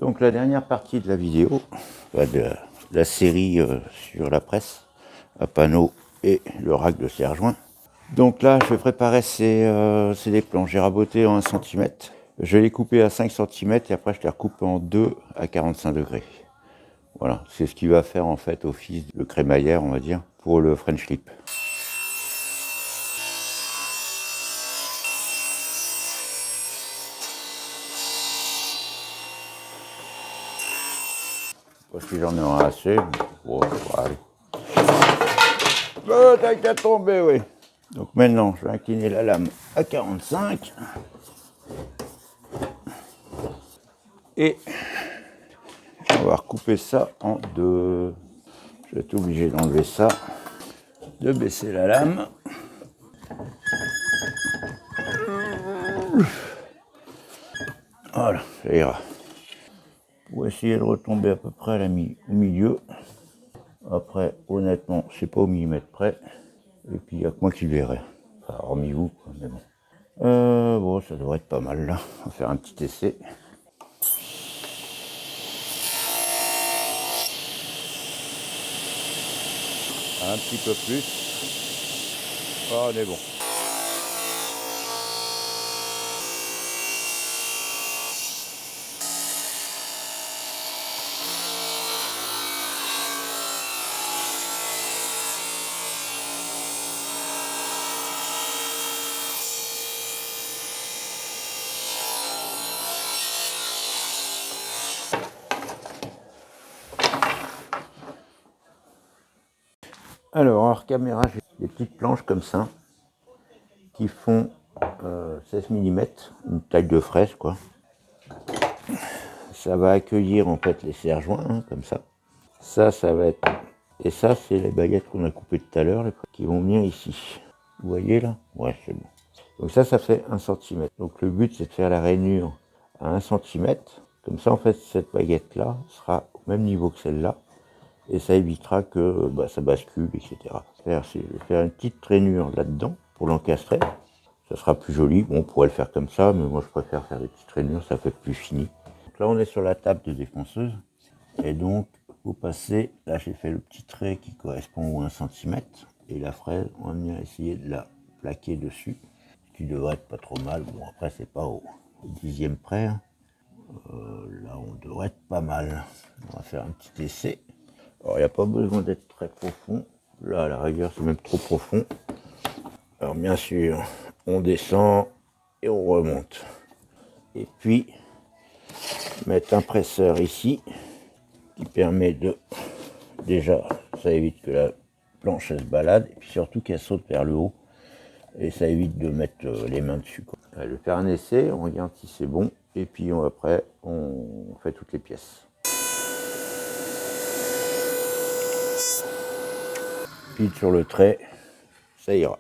Donc la dernière partie de la vidéo, de la série sur la presse à panneaux et le rack de serre-joint. Donc là, je vais préparer c'est des planches. J'ai raboté en 1 cm. Je vais les couper à 5 cm et après je les recoupe en 2 à 45 degrés. Voilà, c'est ce qui va faire en fait office de crémaillère, on va dire, pour le French lip. Si j'en ai assez, bon, ça va aller. T'as qu'à tomber, oui. Donc maintenant, je vais incliner la lame à 45. Et on va recouper ça en 2. Je vais être obligé d'enlever ça, de baisser la lame. Voilà, ça ira. Pour essayer de retomber à peu près au milieu. Après, honnêtement, c'est pas au millimètre près. Et puis, il n'y a que moi qui le verrai. Enfin, hormis vous, quoi, mais bon. Bon, ça devrait être pas mal, là. On va faire un petit essai. Un petit peu plus. Oh, on est bon. Alors, hors caméra, j'ai des petites planches comme ça qui font 16 mm, une taille de fraise, quoi. Ça va accueillir en fait les serre-joints, hein, comme ça. Ça va être... Et ça, c'est les baguettes qu'on a coupées tout à l'heure, qui vont venir ici. Vous voyez là? Ouais, c'est bon. Donc ça fait 1 cm. Donc le but, c'est de faire la rainure à 1 cm. Comme ça, en fait, cette baguette-là sera au même niveau que celle-là. Et ça évitera que ça bascule, etc. Je vais faire une petite rainure là-dedans pour l'encastrer. Ça sera plus joli. Bon, on pourrait le faire comme ça, mais moi, je préfère faire des petites rainures, ça fait plus fini. Donc là, on est sur la table de défonceuse. Et donc, vous passez, là, j'ai fait le petit trait qui correspond au 1 cm. Et la fraise, on va venir essayer de la plaquer dessus. Ce qui devrait être pas trop mal. Bon, après, c'est pas au 10e près. Hein. Là, on devrait être pas mal. On va faire un petit essai. Alors, il n'y a pas besoin d'être très profond. Là, à la rigueur, c'est même trop profond. Alors, bien sûr, on descend et on remonte. Et puis, mettre un presseur ici qui permet de... Déjà, ça évite que la planche elle se balade et puis surtout qu'elle saute vers le haut. Et ça évite de mettre les mains dessus, quoi. Je vais faire un essai, on regarde si c'est bon. Et puis après, on fait toutes les pièces. Pile sur le trait, ça ira.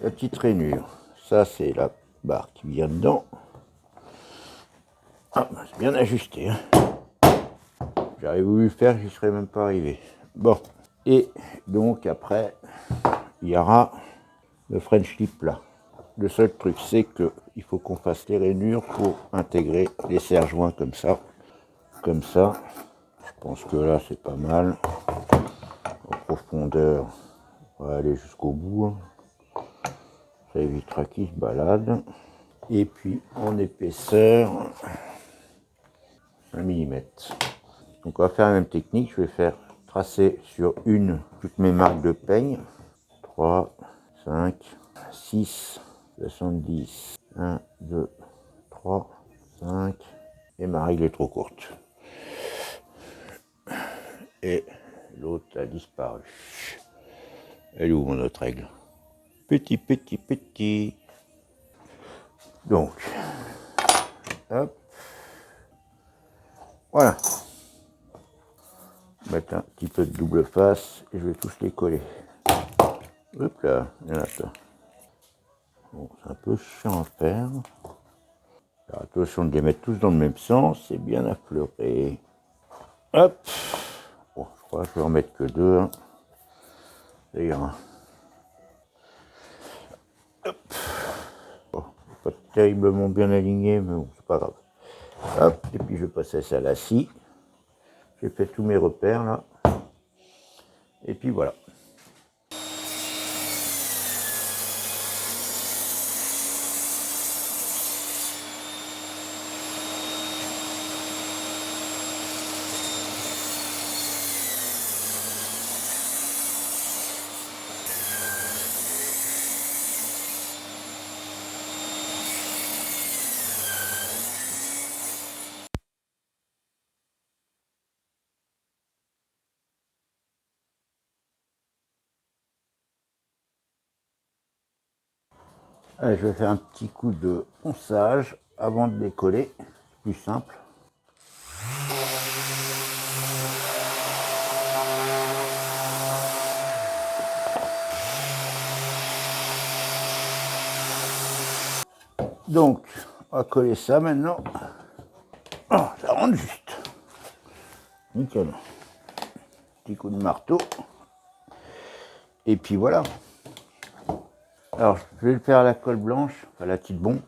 La petite rainure, ça c'est la barre qui vient dedans. Ah, c'est bien ajusté. Hein. J'aurais voulu le faire, j'y serais même pas arrivé. Bon, et donc après, il y aura le French lip là. Le seul truc, c'est qu'il faut qu'on fasse les rainures pour intégrer les serre-joints comme ça. Comme ça, je pense que là c'est pas mal. En profondeur, on va aller jusqu'au bout. Hein. Ça évitera qu'il se balade. Et puis en épaisseur, 1 mm. Donc on va faire la même technique. Je vais faire tracer sur toutes mes marques de peigne. 3, 5, 6, 70. 1, 2, 3, 5. Et ma règle est trop courte. Et l'autre a disparu. Elle est où mon autre règle? Petit. Donc, hop. Voilà. Mettre un petit peu de double face et je vais tous les coller. Hop là, il y en a ça. Bon, c'est un peu chiant à faire. Alors, attention de les mettre tous dans le même sens, c'est bien affleuré. Hop. Bon, je crois que je vais en mettre que 2. Hein. D'ailleurs, bon, pas terriblement bien aligné, mais bon, c'est pas grave. Hop, et puis je vais passer ça à la scie. J'ai fait tous mes repères là. Et puis voilà. Allez, je vais faire un petit coup de ponçage avant de décoller, plus simple. Donc, on va coller ça maintenant. Oh, ça rentre juste. Nickel. Petit coup de marteau. Et puis voilà. Alors, je vais le faire à la colle blanche, à la petite bombe.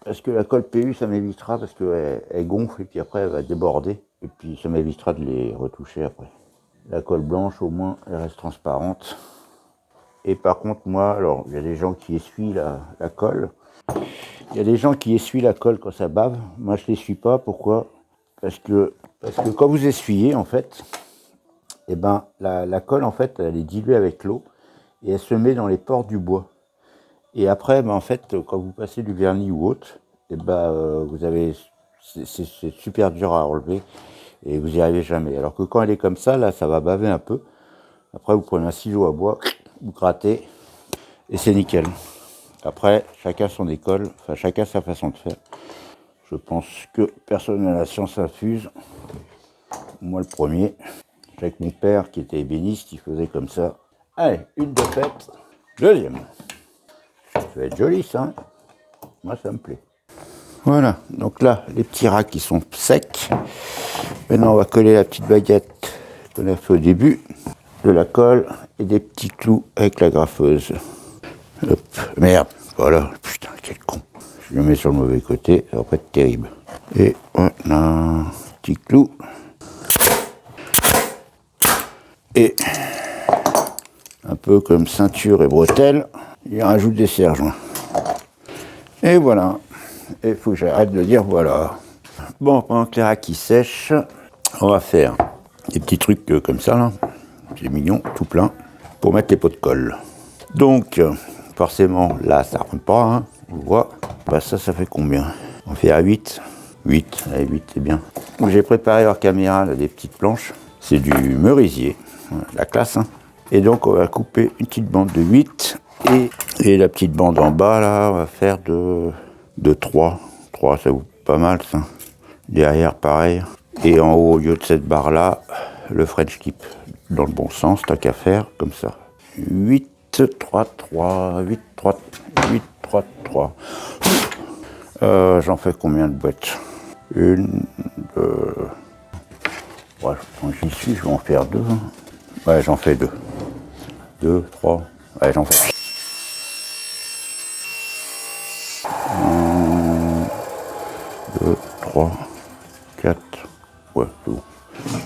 Parce que la colle PU, ça m'évitera, parce qu'elle gonfle et puis après elle va déborder. Et puis ça m'évitera de les retoucher après. La colle blanche, au moins, elle reste transparente. Et par contre, moi, alors, il y a des gens qui essuient la colle. Il y a des gens qui essuient la colle quand ça bave. Moi, je ne l'essuie pas. Pourquoi ? Parce que quand vous essuyez, en fait, eh ben, la colle, en fait, elle est diluée avec l'eau et elle se met dans les pores du bois. Et après, ben, en fait, quand vous passez du vernis ou autre, eh ben, vous avez, c'est super dur à enlever et vous n'y arrivez jamais. Alors que quand elle est comme ça, là, ça va baver un peu. Après, vous prenez un ciseau à bois, vous grattez et c'est nickel. Après, chacun son école, enfin chacun sa façon de faire. Je pense que personne n'a la science infuse. Moi, le premier. Avec mon père qui était ébéniste, il faisait comme ça. Allez, une de faite. Deuxième. Ça va être joli, ça. Moi, ça me plaît. Voilà. Donc là, les petits racks, qui sont secs. Maintenant, on va coller la petite baguette qu'on a fait au début. De la colle et des petits clous avec la graffeuse. Hop. Merde. Voilà. Putain, quel con. Je le mets sur le mauvais côté. Ça va pas être terrible. Et voilà. Petit clou. Et un peu comme ceinture et bretelles, il rajoute des serre-joints. Et voilà. Et il faut que j'arrête de dire voilà. Bon, pendant que les racks sèchent, on va faire des petits trucs comme ça, là. C'est mignon, tout plein, pour mettre les pots de colle. Donc, forcément, là, ça ne rentre pas, hein, on voit. Bah, ça fait combien ? On fait à 8. 8, allez, 8, c'est bien. Donc, j'ai préparé hors caméra là, des petites planches. C'est du merisier, la classe, hein. Et donc, on va couper une petite bande de 8. Et la petite bande en bas, là, on va faire de 3. 3, ça vous pas mal, ça. Derrière, pareil. Et en haut, au lieu de cette barre-là, le French Tip. Dans le bon sens, t'as qu'à faire, comme ça. 8, 3, 3, 8, 3, 8, 3, 3. J'en fais combien de boîtes ? Une, deux... Ouais, quand j'y suis, je vais en faire 2. Ouais, j'en fais 2. 2, 3... Ouais, j'en fais... 1, 2, 3, 4... Ouais, c'est bon.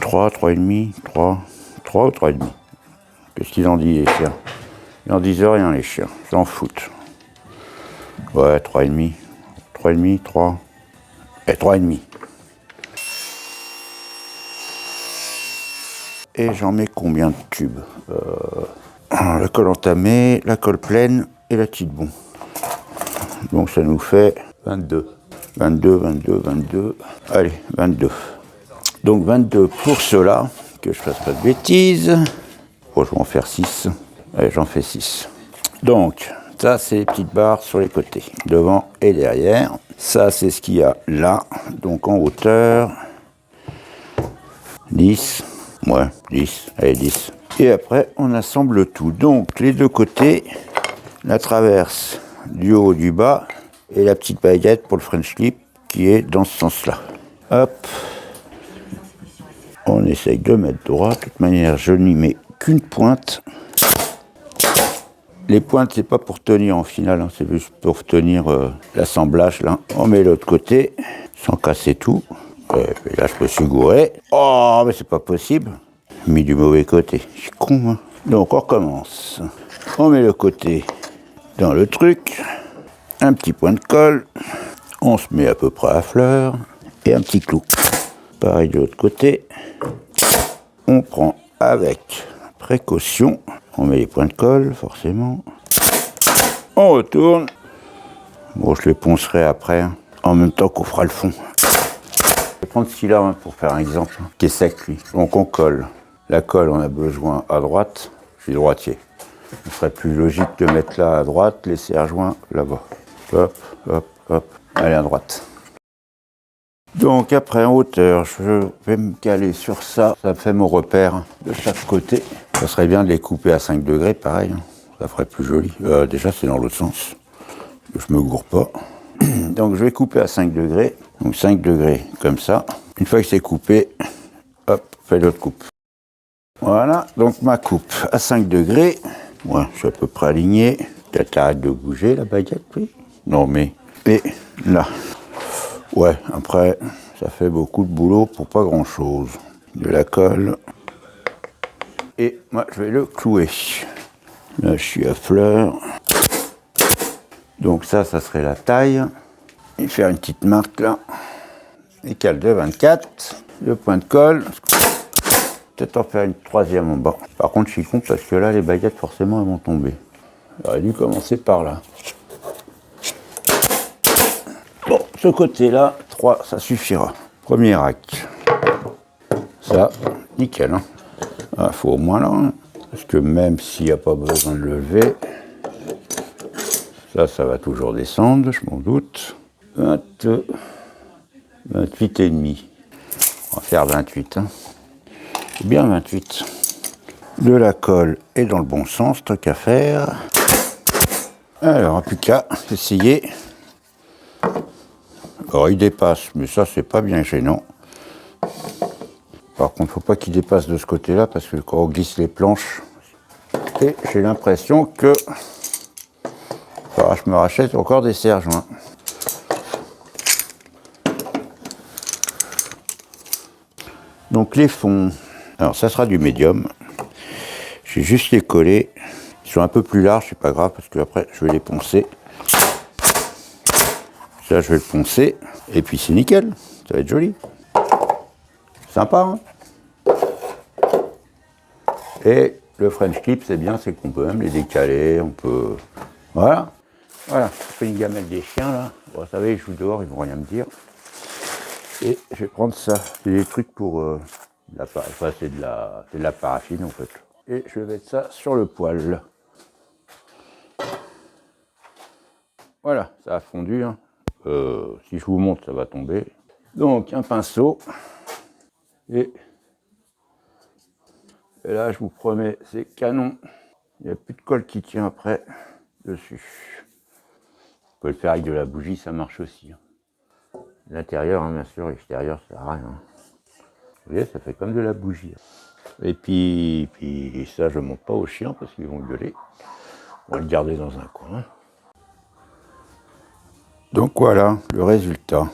3, 3,5, 3 ou 3,5. Qu'est-ce qu'ils en disent, les chiens ? Ils en disent rien, les chiens. Ils s'en foutent. Ouais, 3,5. 3,5, 3. Et 3,5. Et j'en mets combien de tubes ? La colle entamée, la colle pleine et la petite bombe. Donc ça nous fait 22. 22, 22, 22. Allez, 22. Donc 22 pour cela, que je fasse pas de bêtises. Bon, je vais en faire 6. Allez, j'en fais 6. Donc, ça, c'est les petites barres sur les côtés, devant et derrière. Ça, c'est ce qu'il y a là, donc en hauteur. 10. Ouais, 10. Allez, 10. Et après, on assemble tout. Donc, les deux côtés, la traverse du haut, du bas, et la petite baguette pour le French Tip qui est dans ce sens-là. Hop. On essaye de mettre droit. De toute manière, je n'y mets qu'une pointe. Les pointes, c'est pas pour tenir en finale, hein, c'est juste pour tenir l'assemblage. Là, on met l'autre côté, sans casser tout. Et là, je me suis gouré. Oh, mais c'est pas possible. J'ai mis du mauvais côté. Je suis con, hein. Donc, on recommence. On met le côté dans le truc. Un petit point de colle. On se met à peu près à fleur. Et un petit clou. Pareil de l'autre côté. On prend avec précaution. On met les points de colle, forcément. On retourne. Bon, je les poncerai après, hein, en même temps qu'on fera le fond. Je vais prendre celui-là hein, pour faire un exemple, hein, qui est sec, lui. Donc, on colle. La colle, on a besoin à droite. Je suis droitier. Ce serait plus logique de mettre là à droite, les serre-joints là-bas. Hop, hop, hop. Allez, à droite. Donc après en hauteur, je vais me caler sur ça. Ça fait mon repère de chaque côté. Ça serait bien de les couper à 5 degrés, pareil. Hein. Ça ferait plus joli. Déjà, c'est dans l'autre sens. Je me gourre pas. Donc je vais couper à 5 degrés. Donc 5 degrés comme ça. Une fois que c'est coupé, hop, fais l'autre coupe. Voilà, donc ma coupe à 5 degrés. Ouais, je suis à peu près aligné. Peut-être arrête de bouger la baguette, oui. Non mais, et là. Ouais, après, ça fait beaucoup de boulot pour pas grand-chose. De la colle. Et moi, je vais le clouer. Là, je suis à fleur. Donc ça serait la taille. Et faire une petite marque là. Écale de 24. Le point de colle. Peut-être en faire une troisième en bas. Par contre, je suis con parce que là, les baguettes, forcément, elles vont tomber. J'aurais dû commencer par là. Bon, ce côté-là, 3, ça suffira. Premier rack. Ça, nickel. Hein. Ah, faut au moins là. Hein. Parce que même s'il n'y a pas besoin de lever, ça va toujours descendre, je m'en doute. 28 et demi. On va faire 28. Hein. C'est bien 28. De la colle est dans le bon sens, tant qu'à faire. Alors, plus qu'à essayer. Alors, il dépasse, mais ça, c'est pas bien gênant. Par contre, faut pas qu'il dépasse de ce côté-là, parce que quand on glisse les planches, et j'ai l'impression que je me rachète encore des serre-joints. Donc, les fonds, alors ça sera du médium. Je vais juste les coller. Ils sont un peu plus larges, c'est pas grave, parce que après, je vais les poncer. Ça, je vais le poncer, et puis c'est nickel, ça va être joli. Sympa, hein. Et le French clip, c'est bien, c'est qu'on peut même les décaler, on peut... Voilà, voilà, je fais une gamelle des chiens, là. Bon, vous savez, ils jouent dehors, ils vont rien me dire. Et je vais prendre ça, c'est des trucs pour... enfin, c'est de la paraffine, en fait. Et je vais mettre ça sur le poêle. Voilà, ça a fondu, hein. Si je vous montre, ça va tomber. Donc, un pinceau. Et là, je vous promets, c'est canon. Il n'y a plus de colle qui tient après dessus. Vous pouvez le faire avec de la bougie, ça marche aussi. L'intérieur, hein, bien sûr, l'extérieur, ça sert à rien. Vous voyez, ça fait comme de la bougie. Et puis ça, je ne montre pas aux chiens parce qu'ils vont gueuler. On va le garder dans un coin. Donc voilà le résultat.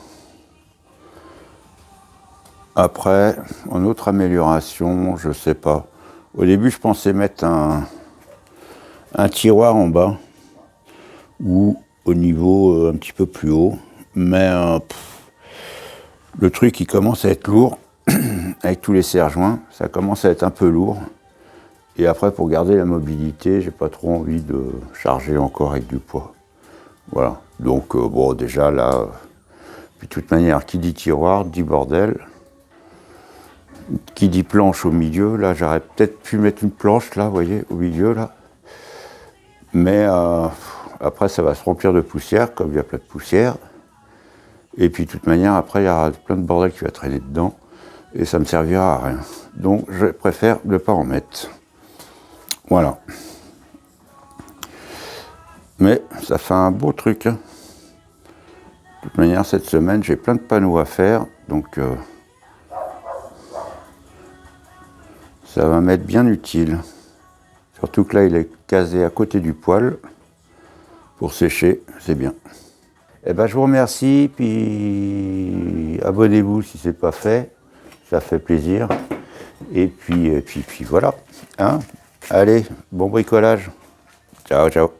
Après, en autre amélioration, je sais pas. Au début, je pensais mettre un tiroir en bas ou au niveau un petit peu plus haut. Mais le truc, il commence à être lourd avec tous les serre-joints. Ça commence à être un peu lourd. Et après, pour garder la mobilité, j'ai pas trop envie de charger encore avec du poids. Voilà. Donc, bon, déjà là, puis de toute manière, qui dit tiroir, dit bordel. Qui dit planche au milieu, là, j'aurais peut-être pu mettre une planche, là, vous voyez, au milieu, là. Mais après, ça va se remplir de poussière, comme il y a plein de poussière. Et puis, de toute manière, après, il y aura plein de bordel qui va traîner dedans. Et ça ne me servira à rien. Donc, je préfère ne pas en mettre. Voilà. Mais ça fait un beau truc. Hein. De toute manière, cette semaine, j'ai plein de panneaux à faire. Donc, ça va m'être bien utile. Surtout que là, il est casé à côté du poêle pour sécher, c'est bien. Eh ben, je vous remercie, puis abonnez-vous si ce n'est pas fait, ça fait plaisir. Et puis voilà. Hein, allez, bon bricolage. Ciao, ciao.